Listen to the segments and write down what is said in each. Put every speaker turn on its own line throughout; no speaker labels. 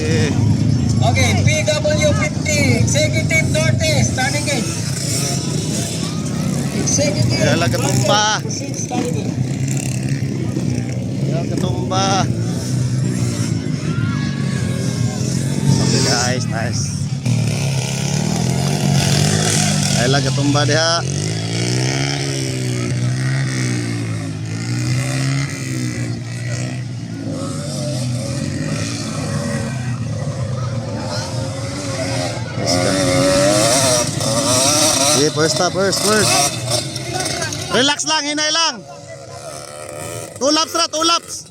Okay.
Okay, PW50, Executive Northeast, starting gate. Executive
Yala katumba.
proceed, starting gate.
Yala katumba. Okay guys, nice. Yala katumba diha. Okay, first. Relax lang, hinay lang. 2 laps ra, 2 laps.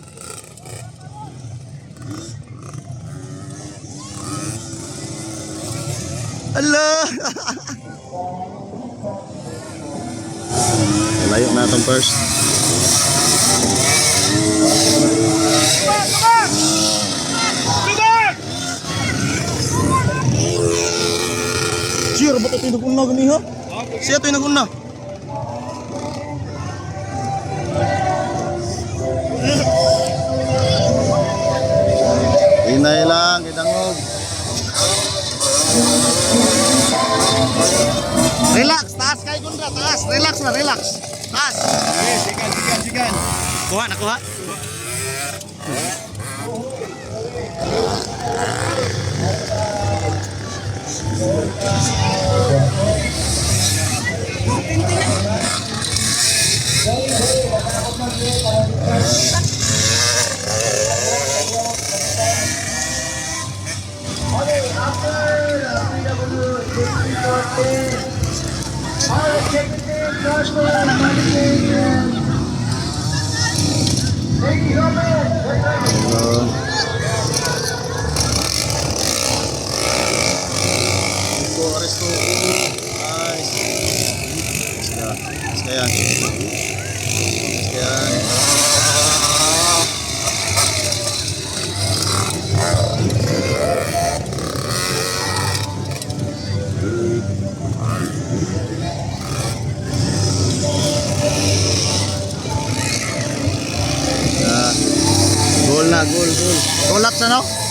Hello. Layo na itong first. Sure, ba't ito yung naguna gani ha? Siya ito yung naguna. Hinay lang, idangog. Relax, taas kay Gundra, taas. Relax na, relax. Taas.
Okay, sigan.
Kuha, nakuha. Goal na, goal. Goal laps na no?